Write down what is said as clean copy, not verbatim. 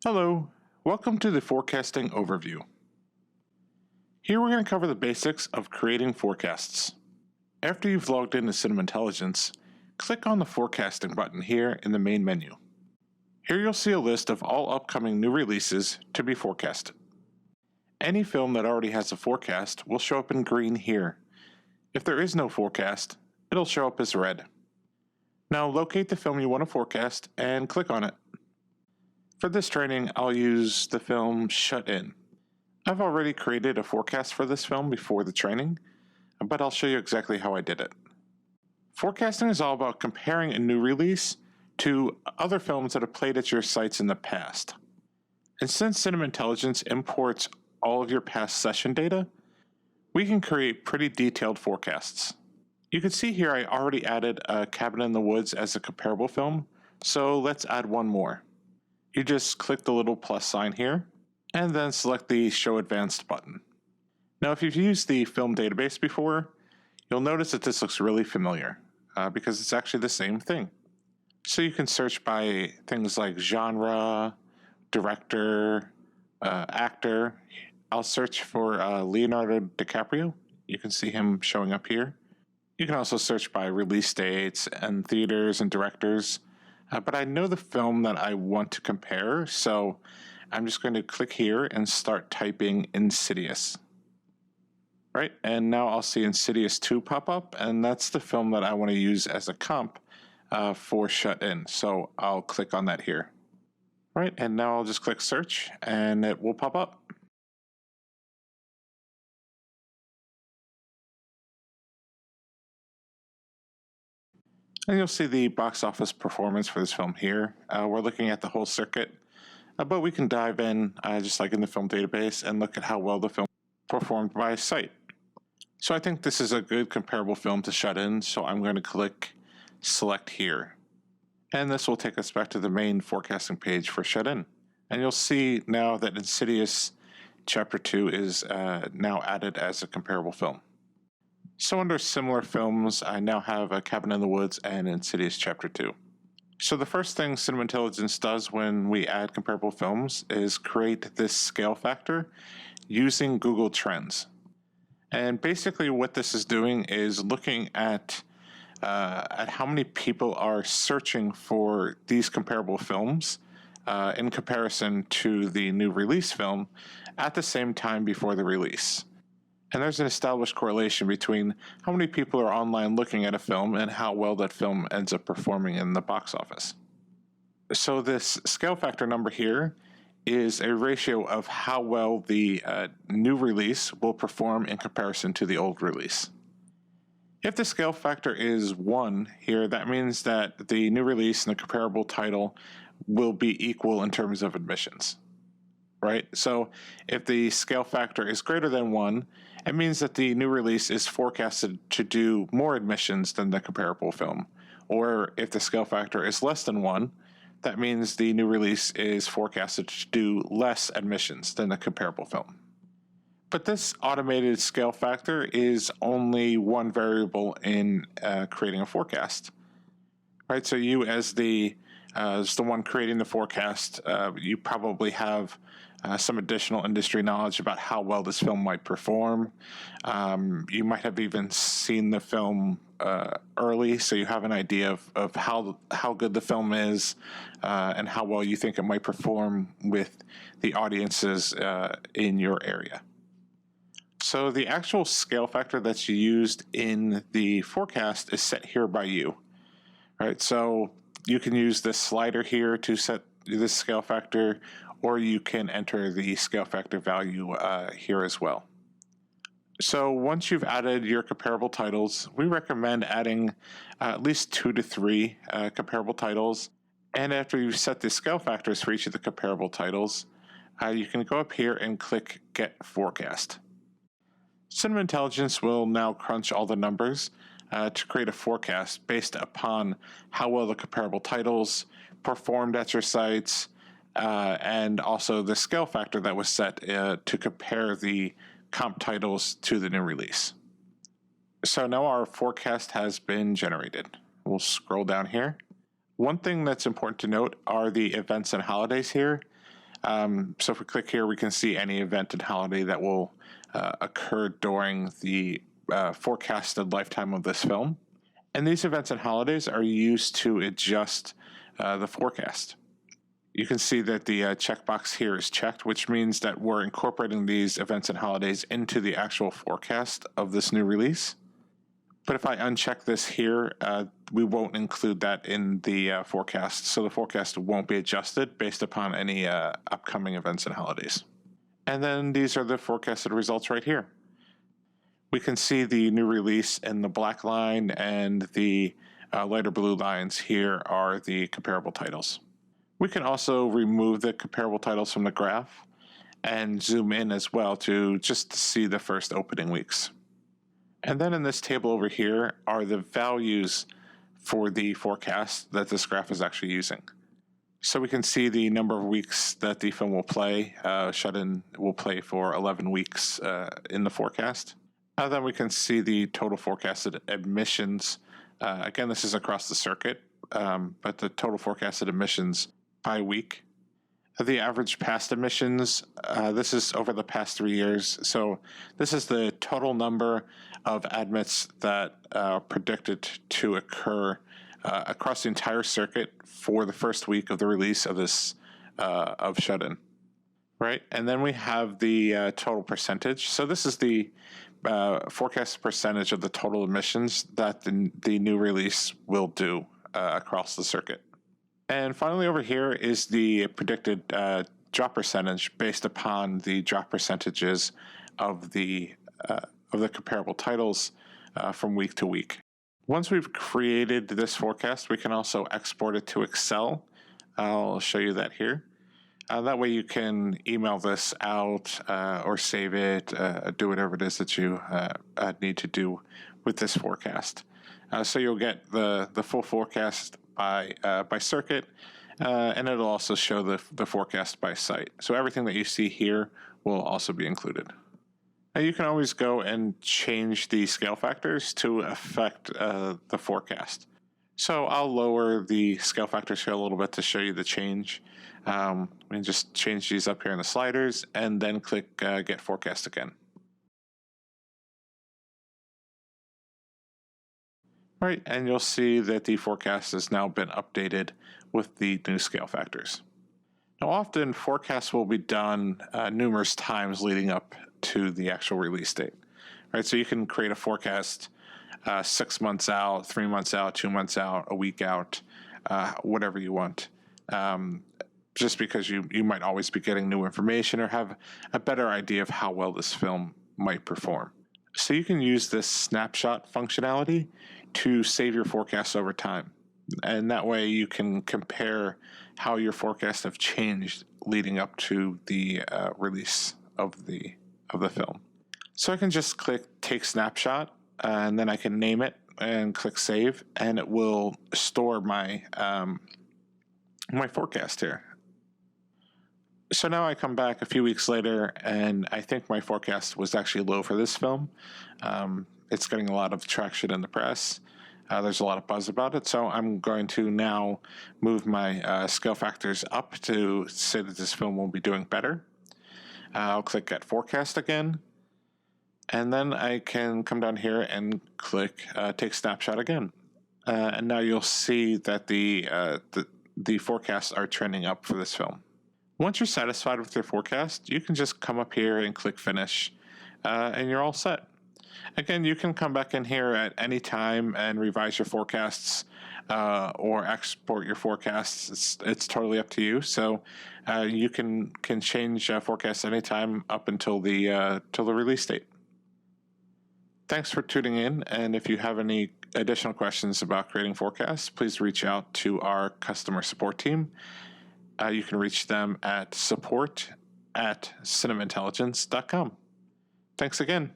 Hello, welcome to the Forecasting Overview. Here we're going to cover the basics of creating forecasts. After you've logged into Cinema Intelligence, click on the Forecasting button here in the main menu. Here you'll see a list of all upcoming new releases to be forecasted. Any film that already has a forecast will show up in green here. If there is no forecast, it'll show up as red. Now locate the film you want to forecast and click on it. For this training, I'll use the film Shut In. I've already created a forecast for this film before the training, but I'll show you exactly how I did it. Forecasting is all about comparing a new release to other films that have played at your sites in the past. And since Cinema Intelligence imports all of your past session data, we can create pretty detailed forecasts. You can see here I already added a Cabin in the Woods as a comparable film, so let's add one more. You just click the little plus sign here, and then select the Show Advanced button. Now if you've used the film database before, you'll notice that this looks really familiar, because it's actually the same thing. So you can search by things like genre, director, actor. I'll search for Leonardo DiCaprio. You can see him showing up here. You can also search by release dates and theaters and directors. But I know the film that I want to compare, so I'm just going to click here and start typing Insidious. Right, and now I'll see Insidious 2 pop up, and that's the film that I want to use as a comp for Shut In. So I'll click on that here. Right, and now I'll just click search, and it will pop up. And you'll see the box office performance for this film here. We're looking at the whole circuit, but we can dive in, just like in the film database, and look at how well the film performed by site. So I think this is a good comparable film to Shut In, so I'm going to click Select here. And this will take us back to the main forecasting page for Shut In. And you'll see now that Insidious Chapter 2 is now added as a comparable film. So under similar films, I now have a Cabin in the Woods and Insidious Chapter 2. So the first thing Cinema Intelligence does when we add comparable films is create this scale factor using Google Trends. And basically what this is doing is looking at how many people are searching for these comparable films in comparison to the new release film at the same time before the release. And there's an established correlation between how many people are online looking at a film and how well that film ends up performing in the box office. So this scale factor number here is a ratio of how well the new release will perform in comparison to the old release. If the scale factor is 1 here, that means that the new release and the comparable title will be equal in terms of admissions. Right? So if the scale factor is greater than 1, it means that the new release is forecasted to do more admissions than the comparable film. Or if the scale factor is less than 1, that means the new release is forecasted to do less admissions than the comparable film. But this automated scale factor is only one variable in creating a forecast. Right? So you as the one creating the forecast, you probably have some additional industry knowledge about how well this film might perform. You might have even seen the film early, so you have an idea of how good the film is and how well you think it might perform with the audiences in your area. So the actual scale factor that's used in the forecast is set here by you. Right, so you can use this slider here to set this scale factor, or you can enter the scale factor value here as well. So once you've added your comparable titles, we recommend adding at least 2 to 3 comparable titles. And after you've set the scale factors for each of the comparable titles, you can go up here and click Get Forecast. Cinema Intelligence will now crunch all the numbers to create a forecast based upon how well the comparable titles performed at your sites, and also the scale factor that was set to compare the comp titles to the new release. So now our forecast has been generated. We'll scroll down here. One thing that's important to note are the events and holidays here. So if we click here, we can see any event and holiday that will occur during the forecasted lifetime of this film. And these events and holidays are used to adjust the forecast. You can see that the checkbox here is checked, which means that we're incorporating these events and holidays into the actual forecast of this new release. But if I uncheck this here, we won't include that in the forecast, so the forecast won't be adjusted based upon any upcoming events and holidays. And then these are the forecasted results right here. We can see the new release in the black line, and the lighter blue lines here are the comparable titles. We can also remove the comparable titles from the graph and zoom in as well to just see the first opening weeks. And then in this table over here are the values for the forecast that this graph is actually using. So we can see the number of weeks that the film will play. Shut-In will play for 11 weeks in the forecast. Then we can see the total forecasted admissions. Again, this is across the circuit, but the total forecasted admissions by week. The average past admissions, this is over the past 3 years. So this is the total number of admits that are predicted to occur across the entire circuit for the first week of the release of this of Shut-In, right? And then we have the total percentage. So this is the forecast percentage of the total admissions that the new release will do across the circuit. And finally over here is the predicted drop percentage based upon the drop percentages of the comparable titles from week to week. Once we've created this forecast, we can also export it to Excel. I'll show you that here. That way you can email this out or save it, do whatever it is that you need to do with this forecast. So you'll get the full forecast by circuit, and it'll also show the forecast by site. So everything that you see here will also be included. Now you can always go and change the scale factors to affect the forecast. So I'll lower the scale factors here a little bit to show you the change. We can just change these up here in the sliders and then click Get Forecast again. All right, and you'll see that the forecast has now been updated with the new scale factors. Now often forecasts will be done numerous times leading up to the actual release date. Right, so you can create a forecast 6 months out, 3 months out, 2 months out, a week out, whatever you want. Just because you might always be getting new information or have a better idea of how well this film might perform. So you can use this snapshot functionality to save your forecasts over time. And that way you can compare how your forecasts have changed leading up to the release of the film. So I can just click Take Snapshot, and then I can name it and click Save, and it will store my my forecast here. So now I come back a few weeks later, and I think my forecast was actually low for this film. It's getting a lot of traction in the press. There's a lot of buzz about it, so I'm going to now move my scale factors up to say that this film will be doing better. I'll click Get Forecast again, and then I can come down here and click Take Snapshot again. And now you'll see that the forecasts are trending up for this film. Once you're satisfied with your forecast, you can just come up here and click Finish, and you're all set. Again, you can come back in here at any time and revise your forecasts or export your forecasts. It's totally up to you. So you can change forecasts anytime up until the release date. Thanks for tuning in, and if you have any additional questions about creating forecasts, please reach out to our customer support team. You can reach them at support@cinemaintelligence.com. Thanks again.